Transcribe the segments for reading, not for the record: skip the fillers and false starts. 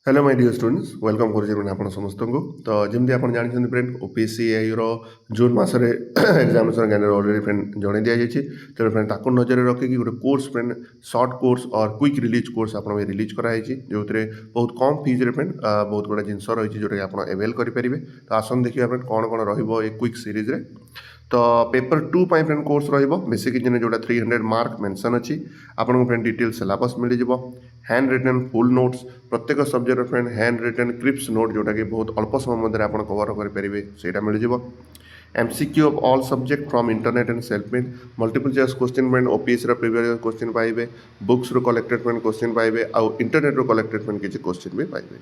Hello my dear students welcome करुँ आप समस्त को तो जमी आप जानते फ्रेंड ओपीएससी जून मसरे एग्जामिनेशन कैलेंडर ऑलरेडी फ्रेंड जन दी जाइए तेरे फ्रेंड ताक नजर रखिकी गोटे कोर्स फ्रेंड शॉर्ट कोर्स और क्विक रिलीज कोर्स आप रिलीज कराई जो बहुत कम फीज फ्रेंड बहुत गुड़ा जिनस रही जोटा कि आप एवेल करेंगे तो आसन देखिए फ्रेंड कौन कौन रिक सीरीज रे तो paper 2 friend course basic engineer जोटा 300 मार्क मेंशन अच्छी आपको फ्रेंड डिटेल सिलेबस मिल जाव हैंड रिटन फुल नोट्स प्रत्येक subject friend hand written crisp note जोटा कि बहुत अल्प समय मध्य आप कवर करेंगे से मिल जाव MCQ of all subject from internet and self made multiple choice question friend OPS previous question पाइबे बुक्स रू कलेक्टेड फ्रेंड क्वेश्चन पाइबे आउ इंटरनेट रू कलेक्टेड फ्रेंड किसी क्वेश्चन भी पाइबे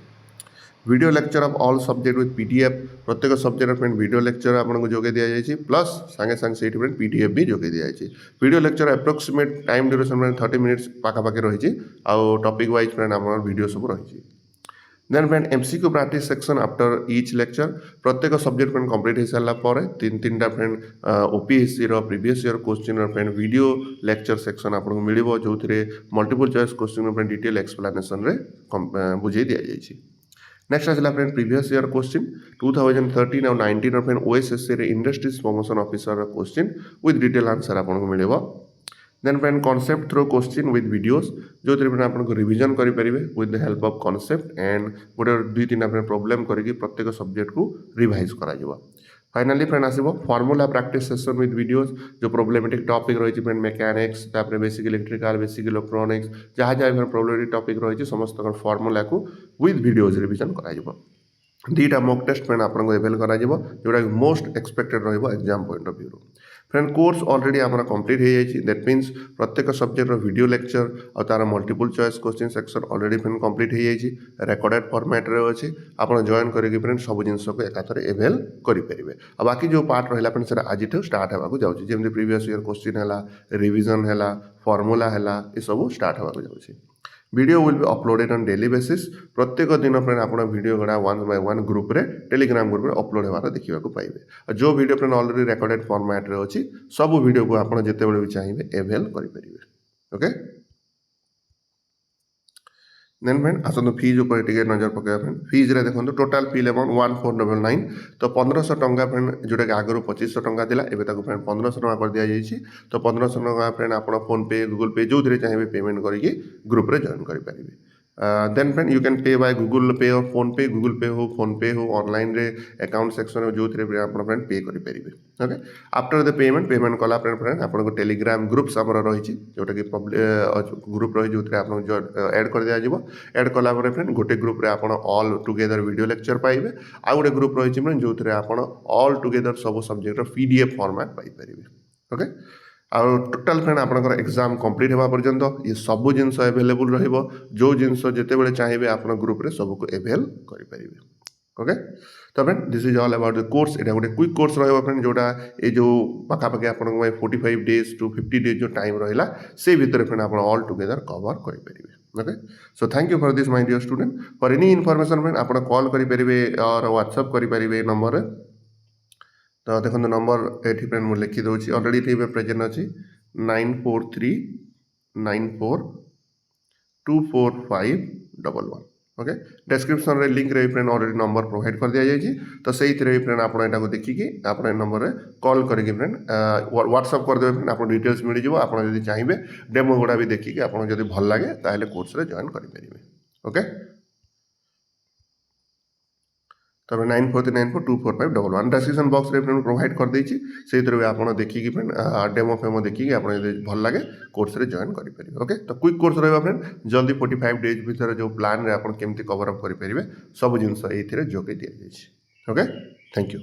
video lecture of all subject with PDF प्रत्येक subject friend video lecture आपको जोगे दि जाए प्लस सांगे सांगे से फ्रेंड पीडीएफ भी जोगे दि जाए video lecture approximate time duration friend 30 minutes पाखापाखि रही आउ टॉपिक वाइज फ्रेंड आम वीडियो सब रही then friend MCQ practice section after each lecture प्रत्येक सब्जेक्ट फ्रेंड कंप्लीट हो सारापर तीन टा friend OPSC previous year question friend video lecture section आपको मिल जो multiple choice question friend detail explanation रे बुझे दि जाए नेक्स्ट आसला फ्रेंड प्रीवियस ईयर क्वेश्चन 2013 और 19 फ्रेंड ओएसएससी रे industries promotion officer question with detail answer आपको मिल then friend concept through question with videos जो फ्रेंड आपको रिविजन करेंगे with the help of concept and गोटे दुई तीन फ्रेंड प्रोब्लेम करके प्रत्येक सब्जेक्ट को रिवाइज करा फाइनाली फ्रेंड आसो formula practice session with videos जो प्रोब्लेमेटिक टॉपिक रही फ्रेंड मेकानिक्स तापर बेसिक इलेक्ट्रिकल बेसिक इलेक्ट्रोनिक्स जहाँ जहाँ प्रोब्लेमेटिक टॉपिक रही समस्त फॉर्मूला को विथ वीडियोस रिविजन करा दीटा मॉक टेस्ट फ्रेंड आपको एवेल करा जोटा most expected exam point of view friend course already आम कंप्लीट हो जाए दैट मीन्स प्रत्येक सब्जेक्ट वीडियो लेक्चर और तार multiple choice question section already friend complete हो जाए रेकर्डेड फॉर्मेट रे अच्छे आप जॉइन करके फ्रेंड सब जिन को एकाथर एवेल करेंगे और बाकी जो पार्ट रहा फ्रेंड से आज स्टार्ट होगा जाऊँगी जमी प्रीवियस ईयर क्वेश्चन है रिविजन है फॉर्मूला है ये सब स्टार्ट होगा जाऊँगी video will be uploaded on daily basis प्रत्येक दिन फ्रेंड आप वीडियो गुड़ा वन बाय वन ग्रुप रे टेलीग्राम ग्रुप रे अपलोड होवार देखा पाइबे जो video friend already recorded format रे अच्छी सब वीडियो को आप जिते भी चाहिए एवेल करेंगे ओके देन फ्रेंड आसतु फीज ऊपर नजर पकड़ा फ्रेंड फीज रे देखो टोटाल फी अमाउंट 1499 तो 1500 टंका फ्रेंड जोटा कि आगु 2500 टंका था एवं फ्रेंड 1500 टंका कर दि जाइए तो 1500 टंका फ्रेंड आप फोन पे गूगल पे जो चाहिए पेमेंट करके ग्रुप रे जॉइन करेंगे then friend you can pay by Google Pay और फोन पे हो ऑनलाइन रे अकाउंट सेक्शन जो फ्रेंड पे करेंगे ओके आफ्टर द पेमेंट कला फ्रेंड आपको टेलीग्राम ग्रुप्स आम रही जोटा कि ग्रुप रही जो आपको एड कर दिया एड कला फ्रेंड गोटे ग्रुप रे आप ऑल टुगेदर वीडियो लेक्चर पाइबे आउ गोटे ग्रुप रही फ्रेंड जो आप ऑल टुगेदर सब subject PDF format Piper okay आउ टोटाल फ्रेंड आपंकर एग्जाम कंप्लीट होगा पर्यंत ये सब जिन एवेलेबल रो जिनस जिते चाहिए आप ग्रुप रे सबको एवेल करेंगे ओके तो friend this is all about the course एटा गोटे क्विक कोर्स रहा फ्रेंड जोटा ये जो पाखापाखि आप 45 डेज टू 50 डेज जो टाइम रहा से भितर फ्रेंड आप ऑल टुगेदर कवर करेंगे okay so thank you for this my dear student for any information friend आप कॉल करेंगे और व्हाट्सएप करेंगे नंबर तो देखो नंबर ये फ्रेंड मुझे लिखी दूसरी ऑलरेडी ये प्रेजेंट अच्छी 9439424511 ओके डिस्क्रिप्शन रे लिंक रे फ्रेंड ऑलरेडी नंबर प्रोवाइड कर दिया जाए तो से फ्रेंड आप देखिए आप नंबर रे कॉल करके फ्रेंड व्हाट्सएप करदे फ्रेंड आप डिटेल्स मिल जाए आप चाहिए डेमो गुड़ा भी देखिए आपको भल लगे ताहले कोर्स रे जॉइन करेंगे ओके तब 9439424511 डिस्क्रिप्शन बॉक्स रे फ्रेंड प्रोवाइड कर देछि से तरह आप देखिए फ्रेंड डेमो फेमो देखिए आप भल लगे कोर्स रे जॉइन करेंगे ओके तो क्विक कोर्स रहा फ्रेंड जल्दी 45 डेज भीतर जो प्लान रे आप केमती कवर अप करेंगे सब जिन जोगे दि जाए ओके थैंक यू।